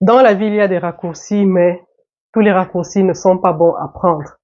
Dans la vie, il y a des raccourcis, mais tous les raccourcis ne sont pas bons à prendre.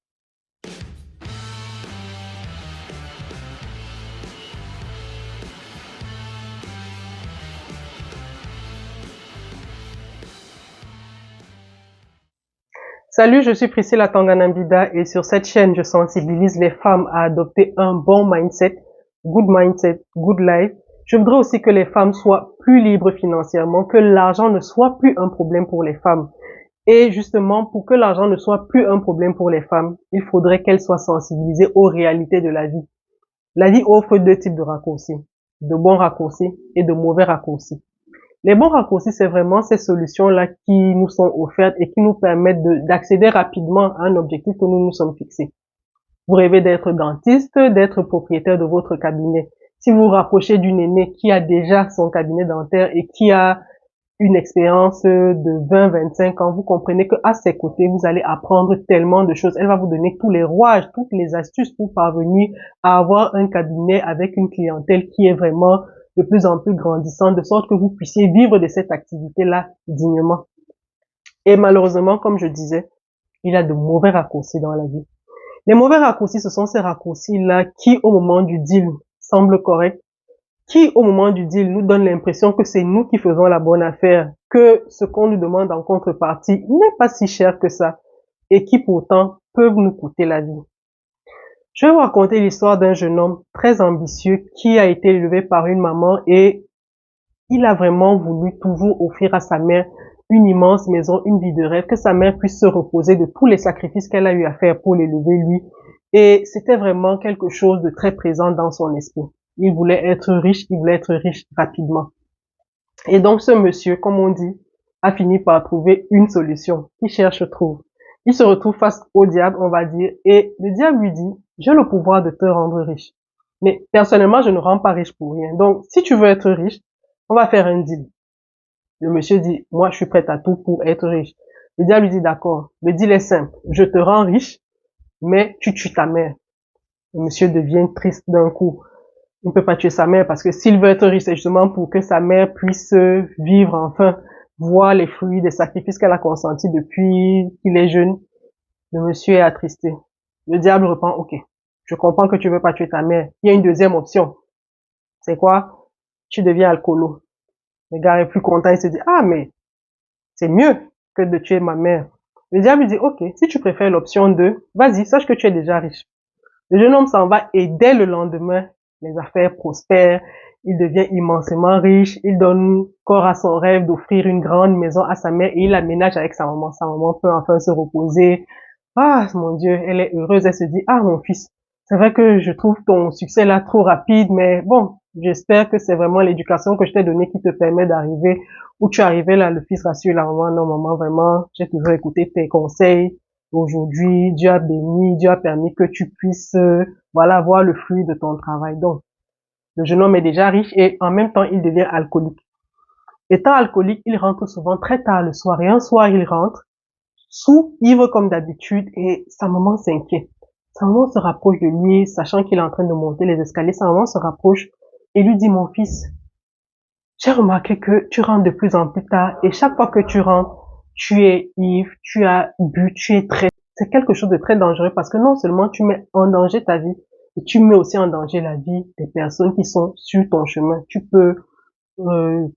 Salut, je suis Priscilla Tanganambida et sur cette chaîne, je sensibilise les femmes à adopter un bon mindset, good life. Je voudrais aussi que les femmes soient plus libres financièrement, que l'argent ne soit plus un problème pour les femmes. Et justement, pour que l'argent ne soit plus un problème pour les femmes, il faudrait qu'elles soient sensibilisées aux réalités de la vie. La vie offre deux types de raccourcis, de bons raccourcis et de mauvais raccourcis. Les bons raccourcis, c'est vraiment ces solutions-là qui nous sont offertes et qui nous permettent d'accéder rapidement à un objectif que nous nous sommes fixés. Vous rêvez d'être dentiste, d'être propriétaire de votre cabinet. Si vous vous rapprochez d'une aînée qui a déjà son cabinet dentaire et qui a une expérience de 20-25 ans, vous comprenez qu'à ses côtés, vous allez apprendre tellement de choses. Elle va vous donner tous les rouages, toutes les astuces pour parvenir à avoir un cabinet avec une clientèle qui est vraiment de plus en plus grandissante, de sorte que vous puissiez vivre de cette activité-là dignement. Et malheureusement, comme je disais, il y a de mauvais raccourcis dans la vie. Les mauvais raccourcis, ce sont ces raccourcis-là qui, au moment du deal, semblent corrects, qui, au moment du deal, nous donnent l'impression que c'est nous qui faisons la bonne affaire, que ce qu'on nous demande en contrepartie n'est pas si cher que ça, et qui pourtant peuvent nous coûter la vie. Je vais vous raconter l'histoire d'un jeune homme très ambitieux qui a été élevé par une maman et il a vraiment voulu toujours offrir à sa mère une immense maison, une vie de rêve, que sa mère puisse se reposer de tous les sacrifices qu'elle a eu à faire pour l'élever lui. Et c'était vraiment quelque chose de très présent dans son esprit. Il voulait être riche rapidement. Et donc ce monsieur, comme on dit, a fini par trouver une solution. Qui cherche trouve. Il se retrouve face au diable, on va dire, et le diable lui dit, j'ai le pouvoir de te rendre riche. Mais personnellement, je ne rends pas riche pour rien. Donc, si tu veux être riche, on va faire un deal. Le monsieur dit, moi, je suis prêt à tout pour être riche. Le diable lui dit, d'accord. Le deal est simple. Je te rends riche, mais tu tues ta mère. Le monsieur devient triste d'un coup. Il ne peut pas tuer sa mère parce que s'il veut être riche, c'est justement pour que sa mère puisse vivre enfin, voir les fruits des sacrifices qu'elle a consentis depuis qu'il est jeune. Le monsieur est attristé. Le diable répond, ok, je comprends que tu veux pas tuer ta mère. Il y a une deuxième option. C'est quoi? Tu deviens alcoolo. Le gars est plus content, il se dit, ah, mais c'est mieux que de tuer ma mère. Le diable lui dit, ok, si tu préfères l'option 2, vas-y, sache que tu es déjà riche. Le jeune homme s'en va et dès le lendemain, les affaires prospèrent, il devient immensément riche, il donne corps à son rêve d'offrir une grande maison à sa mère et il aménage avec sa maman. Sa maman peut enfin se reposer. Ah, mon Dieu, elle est heureuse, elle se dit, ah, mon fils, c'est vrai que je trouve ton succès là trop rapide, mais bon, j'espère que c'est vraiment l'éducation que je t'ai donnée qui te permet d'arriver où tu es arrivé là. Le fils rassure la maman, non, maman, vraiment, j'ai toujours écouté tes conseils. Aujourd'hui, Dieu a béni, Dieu a permis que tu puisses, voilà, voir le fruit de ton travail. Donc, le jeune homme est déjà riche et en même temps, il devient alcoolique. Étant alcoolique, il rentre souvent très tard le soir et un soir, il rentre sous, ivre comme d'habitude et sa maman s'inquiète. Sa maman se rapproche de lui, sachant qu'il est en train de monter les escaliers. Sa maman se rapproche et lui dit, mon fils, j'ai remarqué que tu rentres de plus en plus tard et chaque fois que tu rentres, tu es ivre, tu as bu, tu es très... C'est quelque chose de très dangereux parce que non seulement tu mets en danger ta vie, et tu mets aussi en danger la vie des personnes qui sont sur ton chemin. Tu peux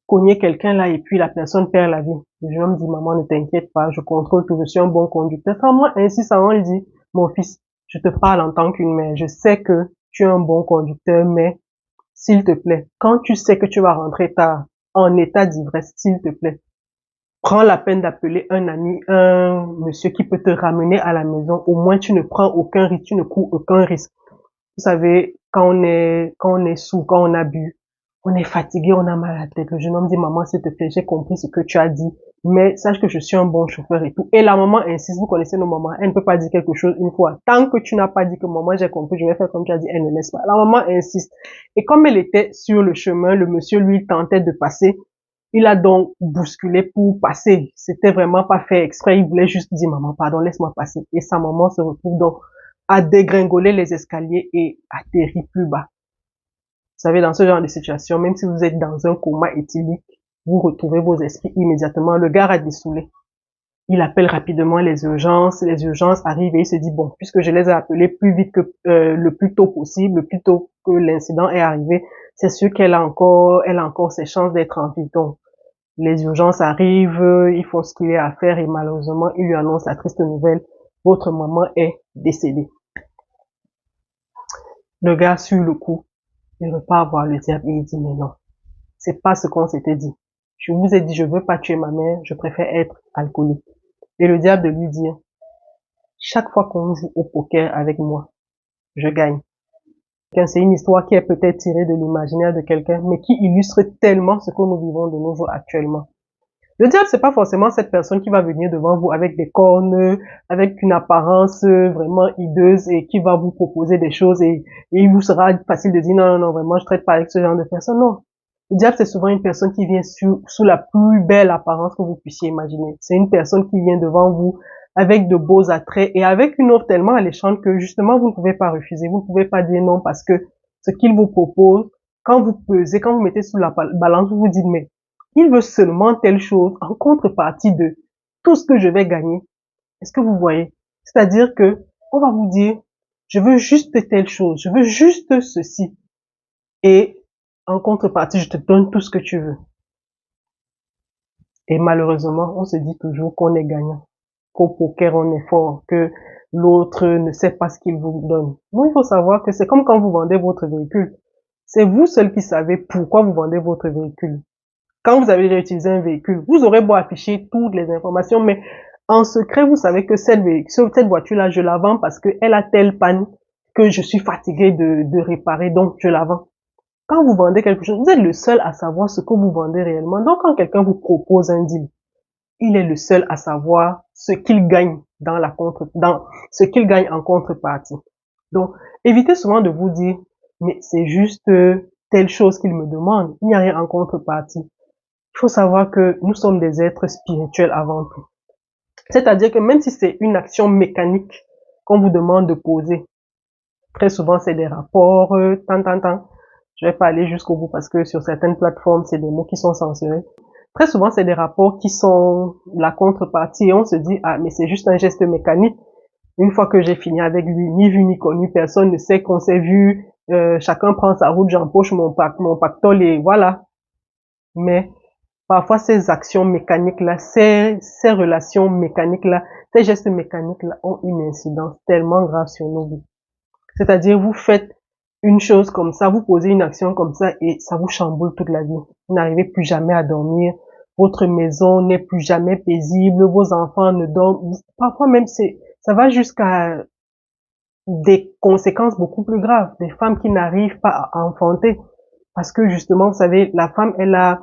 cogner quelqu'un là et puis la personne perd la vie. Le jeune homme dit, maman, ne t'inquiète pas, je contrôle tout, je suis un bon conducteur. Sa maman insiste, sa maman lui dit, mon fils, je te parle en tant qu'une mère, je sais que tu es un bon conducteur, mais s'il te plaît, quand tu sais que tu vas rentrer tard, en état d'ivresse, s'il te plaît, prends la peine d'appeler un ami, un monsieur qui peut te ramener à la maison. Au moins, tu ne prends aucun risque, tu ne cours aucun risque. Vous savez, quand on est sous, quand on a bu, on est fatigué, on a mal à la tête. Le jeune homme dit, maman, s'il te plaît, j'ai compris ce que tu as dit, mais sache que je suis un bon chauffeur et tout. Et la maman insiste, vous connaissez nos mamans, elle ne peut pas dire quelque chose une fois. Tant que tu n'as pas dit que maman, j'ai compris, je vais faire comme tu as dit, elle ne laisse pas. La maman insiste. Et comme elle était sur le chemin, le monsieur, lui, tentait de passer. Il a donc bousculé pour passer. C'était vraiment pas fait exprès. Il voulait juste dire, maman, pardon, laisse-moi passer. Et sa maman se retrouve donc à dégringoler les escaliers et atterrit plus bas. Vous savez, dans ce genre de situation, même si vous êtes dans un coma éthylique, vous retrouvez vos esprits immédiatement. Le gars a dessoulé. Il appelle rapidement les urgences arrivent et il se dit, bon, puisque je les ai appelés plus vite que le plus tôt possible, le plus tôt que l'incident est arrivé, c'est sûr elle a encore ses chances d'être en vie. Donc, les urgences arrivent, ils font ce qu'il y a à faire et malheureusement, ils lui annoncent la triste nouvelle, votre maman est décédée. Le gars, sur le coup, il repart voir le diable et il dit, mais non, c'est pas ce qu'on s'était dit. Je vous ai dit, je veux pas tuer ma mère, je préfère être alcoolique. Et le diable de lui dire, chaque fois qu'on joue au poker avec moi, je gagne. C'est une histoire qui est peut-être tirée de l'imaginaire de quelqu'un, mais qui illustre tellement ce que nous vivons de nos jours actuellement. Le diable, c'est pas forcément cette personne qui va venir devant vous avec des cornes, avec une apparence vraiment hideuse et qui va vous proposer des choses et il vous sera facile de dire non, vraiment, je traite pas avec ce genre de personne. Non. Le diable, c'est souvent une personne qui vient sous la plus belle apparence que vous puissiez imaginer. C'est une personne qui vient devant vous avec de beaux attraits et avec une offre tellement alléchante que justement, vous ne pouvez pas refuser. Vous ne pouvez pas dire non parce que ce qu'il vous propose, quand vous pesez, quand vous mettez sous la balance, vous vous dites, mais il veut seulement telle chose en contrepartie de tout ce que je vais gagner. Est-ce que vous voyez? C'est-à-dire que on va vous dire, je veux juste telle chose, je veux juste ceci. Et en contrepartie, je te donne tout ce que tu veux. Et malheureusement, on se dit toujours qu'on est gagnant, qu'au poker on est fort, que l'autre ne sait pas ce qu'il vous donne. Non, il faut savoir que c'est comme quand vous vendez votre véhicule. C'est vous seul qui savez pourquoi vous vendez votre véhicule. Quand vous avez déjà utilisé un véhicule, vous aurez beau afficher toutes les informations, mais en secret, vous savez que cette voiture-là, je la vends parce qu'elle a telle panne que je suis fatigué de réparer, donc je la vends. Quand vous vendez quelque chose, vous êtes le seul à savoir ce que vous vendez réellement. Donc, quand quelqu'un vous propose un deal, il est le seul à savoir ce qu'il gagne dans ce qu'il gagne en contrepartie. Donc, évitez souvent de vous dire, mais c'est juste telle chose qu'il me demande. Il n'y a rien en contrepartie. Il faut savoir que nous sommes des êtres spirituels avant tout. C'est-à-dire que même si c'est une action mécanique qu'on vous demande de poser, très souvent c'est des rapports, Je vais pas aller jusqu'au bout parce que sur certaines plateformes, c'est des mots qui sont censurés. Très souvent, c'est des rapports qui sont la contrepartie et on se dit, ah, mais c'est juste un geste mécanique. Une fois que j'ai fini avec lui, ni vu ni connu, personne ne sait qu'on s'est vu, chacun prend sa route, j'empoche mon pactole et voilà. Mais parfois, ces actions mécaniques-là, ces relations mécaniques-là, ces gestes mécaniques-là ont une incidence tellement grave sur nos vies. C'est-à-dire, vous faites une chose comme ça, vous posez une action comme ça et ça vous chamboule toute la vie. Vous n'arrivez plus jamais à dormir, votre maison n'est plus jamais paisible, vos enfants ne dorment, parfois même ça va jusqu'à des conséquences beaucoup plus graves, des femmes qui n'arrivent pas à enfanter parce que justement, vous savez, la femme, elle a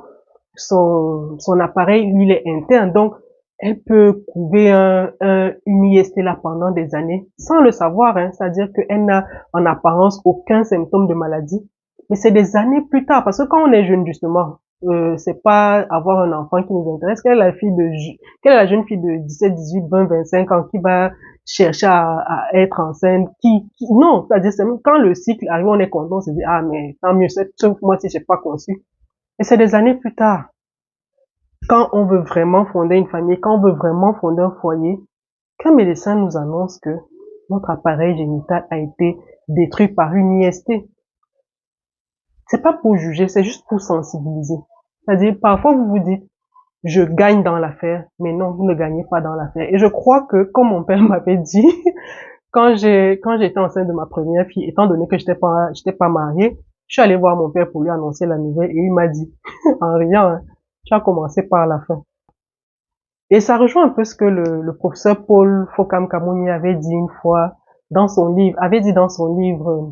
son appareil, lui, il est interne, donc elle peut couver une IST là pendant des années sans le savoir, hein, c'est-à-dire qu'elle n'a en apparence aucun symptôme de maladie, mais c'est des années plus tard, parce que quand on est jeune justement, c'est pas avoir un enfant qui nous intéresse. Quelle est la jeune fille de 17, 18, 20, 25 ans qui va chercher à être enceinte, non, c'est-à-dire c'est même quand le cycle arrive, on est content, on se dit ah mais tant mieux, sauf moi si j'ai pas conçu. Et c'est des années plus tard. Quand on veut vraiment fonder une famille, quand on veut vraiment fonder un foyer, qu'un médecin nous annonce que notre appareil génital a été détruit par une IST. C'est pas pour juger, c'est juste pour sensibiliser. C'est-à-dire, parfois vous vous dites, je gagne dans l'affaire, mais non, vous ne gagnez pas dans l'affaire. Et je crois que, comme mon père m'avait dit, quand j'étais enceinte de ma première fille, étant donné que j'étais pas mariée, je suis allée voir mon père pour lui annoncer la nouvelle et il m'a dit, en riant, hein, tu as commencé par la fin. Et ça rejoint un peu ce que le professeur Paul Fokam Kamouni avait dit une fois dans son livre,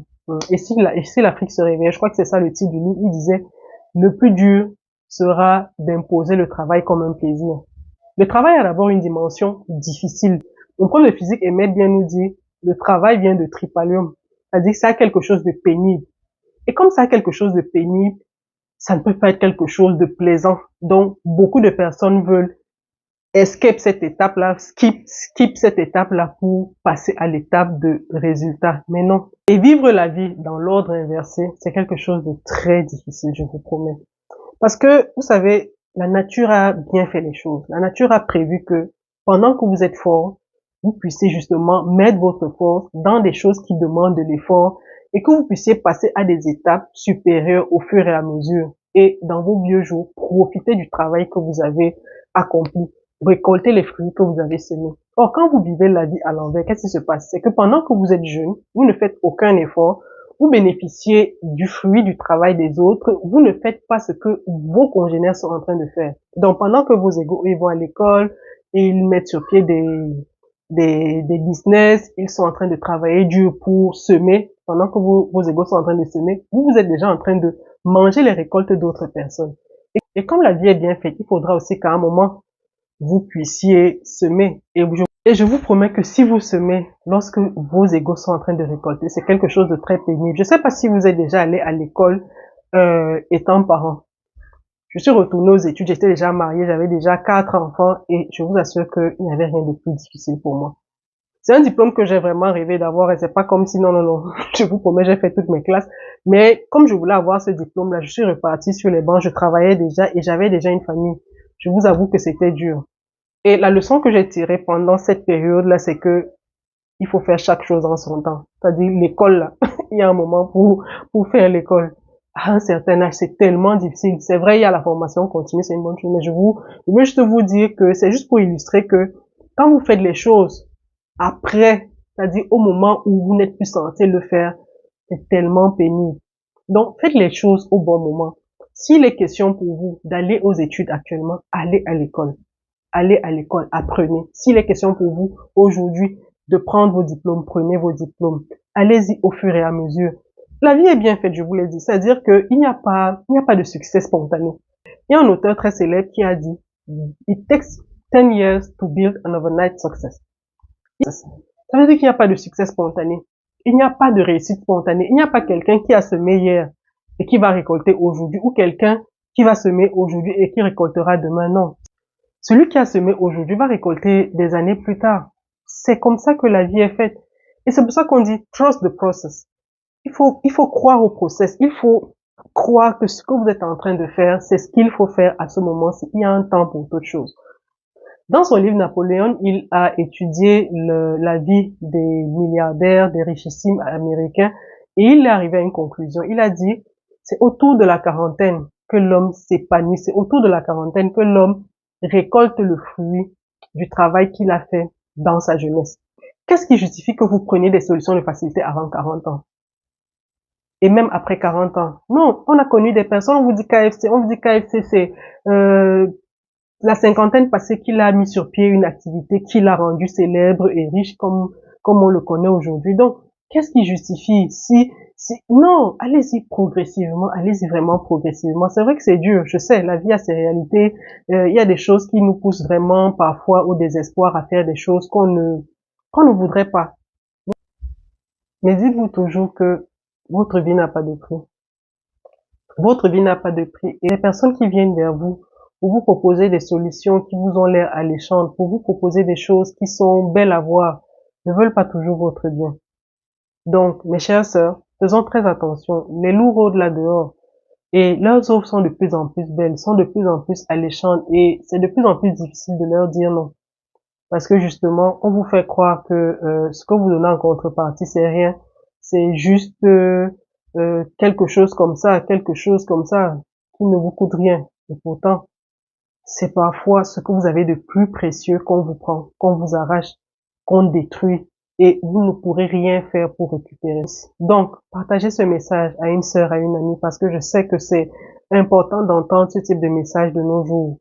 Et si l'Afrique se réveillait, je crois que c'est ça le titre du livre, il disait, le plus dur sera d'imposer le travail comme un plaisir. Le travail a d'abord une dimension difficile. Mon prof de physique aimait bien nous dire, le travail vient de tripalium. C'est-à-dire que ça a quelque chose de pénible. Et comme ça a quelque chose de pénible, ça ne peut pas être quelque chose de plaisant. Donc, beaucoup de personnes veulent escape cette étape-là, skip cette étape-là pour passer à l'étape de résultat. Mais non. Et vivre la vie dans l'ordre inversé, c'est quelque chose de très difficile, je vous promets. Parce que, vous savez, la nature a bien fait les choses. La nature a prévu que pendant que vous êtes fort, vous puissiez justement mettre votre force dans des choses qui demandent de l'effort et que vous puissiez passer à des étapes supérieures au fur et à mesure. Et dans vos vieux jours, profitez du travail que vous avez accompli, récoltez les fruits que vous avez semés. Or, quand vous vivez la vie à l'envers, qu'est-ce qui se passe? C'est que pendant que vous êtes jeune, vous ne faites aucun effort, vous bénéficiez du fruit du travail des autres, vous ne faites pas ce que vos congénères sont en train de faire. Donc, pendant que vos égaux, ils vont à l'école, et ils mettent sur pied des business, ils sont en train de travailler dur pour semer, pendant que vos égaux sont en train de semer, vous êtes déjà en train de manger les récoltes d'autres personnes. Et comme la vie est bien faite, il faudra aussi qu'à un moment, vous puissiez semer. Et je vous promets que si vous semez, lorsque vos égaux sont en train de récolter, c'est quelque chose de très pénible. Je ne sais pas si vous êtes déjà allé à l'école étant parent. Je suis retournée aux études, j'étais déjà mariée, j'avais déjà 4 enfants et je vous assure qu'il n'y avait rien de plus difficile pour moi. C'est un diplôme que j'ai vraiment rêvé d'avoir et c'est pas comme si non, je vous promets, j'ai fait toutes mes classes. Mais comme je voulais avoir ce diplôme-là, je suis repartie sur les bancs, je travaillais déjà et j'avais déjà une famille. Je vous avoue que c'était dur. Et la leçon que j'ai tirée pendant cette période-là, c'est que il faut faire chaque chose en son temps. C'est-à-dire l'école, là, il y a un moment pour faire l'école. À un certain âge, c'est tellement difficile. C'est vrai, il y a la formation continue, c'est une bonne chose, mais je veux juste vous dire que c'est juste pour illustrer que quand vous faites les choses après, c'est-à-dire au moment où vous n'êtes plus censé le faire, c'est tellement pénible. Donc, faites les choses au bon moment. S'il est question pour vous d'aller aux études actuellement, allez à l'école. Allez à l'école, apprenez. S'il est question pour vous aujourd'hui de prendre vos diplômes, prenez vos diplômes. Allez-y au fur et à mesure. La vie est bien faite, je vous l'ai dit. C'est-à-dire qu'il n'y a pas de succès spontané. Il y a un auteur très célèbre qui a dit, It takes 10 years to build an overnight success. Ça veut dire qu'il n'y a pas de succès spontané. Il n'y a pas de réussite spontanée. Il n'y a pas quelqu'un qui a semé hier et qui va récolter aujourd'hui ou quelqu'un qui va semer aujourd'hui et qui récoltera demain. Non. Celui qui a semé aujourd'hui va récolter des années plus tard. C'est comme ça que la vie est faite. Et c'est pour ça qu'on dit trust the process. Il faut croire au process. Il faut croire que ce que vous êtes en train de faire, c'est ce qu'il faut faire à ce moment-ci. Il y a un temps pour toute chose. Dans son livre Napoléon, il a étudié la vie des milliardaires, des richissimes américains, et il est arrivé à une conclusion. Il a dit, c'est autour de la quarantaine que l'homme s'épanouit, c'est autour de la quarantaine que l'homme récolte le fruit du travail qu'il a fait dans sa jeunesse. Qu'est-ce qui justifie que vous preniez des solutions de facilité avant 40 ans? Et même après 40 ans? Non, on a connu des personnes, on vous dit KFC, c'est la cinquantaine passée qu'il a mis sur pied une activité qui l'a rendu célèbre et riche comme on le connaît aujourd'hui. Donc, qu'est-ce qui justifie non, allez-y progressivement, allez-y vraiment progressivement. C'est vrai que c'est dur, je sais, la vie a ses réalités. Il y a des choses qui nous poussent vraiment parfois au désespoir à faire des choses qu'on ne voudrait pas. Mais dites-vous toujours que votre vie n'a pas de prix. Votre vie n'a pas de prix. Et les personnes qui viennent vers vous pour vous proposer des solutions qui vous ont l'air alléchantes, pour vous proposer des choses qui sont belles à voir, ne veulent pas toujours votre bien. Donc, mes chères sœurs, faisons très attention. Les loups rôdent là dehors et leurs offres sont de plus en plus belles, sont de plus en plus alléchantes et c'est de plus en plus difficile de leur dire non. Parce que justement, on vous fait croire que ce que vous donnez en contrepartie, c'est rien. C'est juste quelque chose comme ça qui ne vous coûte rien. Et pourtant, c'est parfois ce que vous avez de plus précieux qu'on vous prend, qu'on vous arrache, qu'on détruit et vous ne pourrez rien faire pour récupérer. Donc, partagez ce message à une sœur, à une amie parce que je sais que c'est important d'entendre ce type de message de nos jours.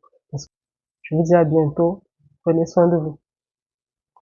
Je vous dis à bientôt. Prenez soin de vous.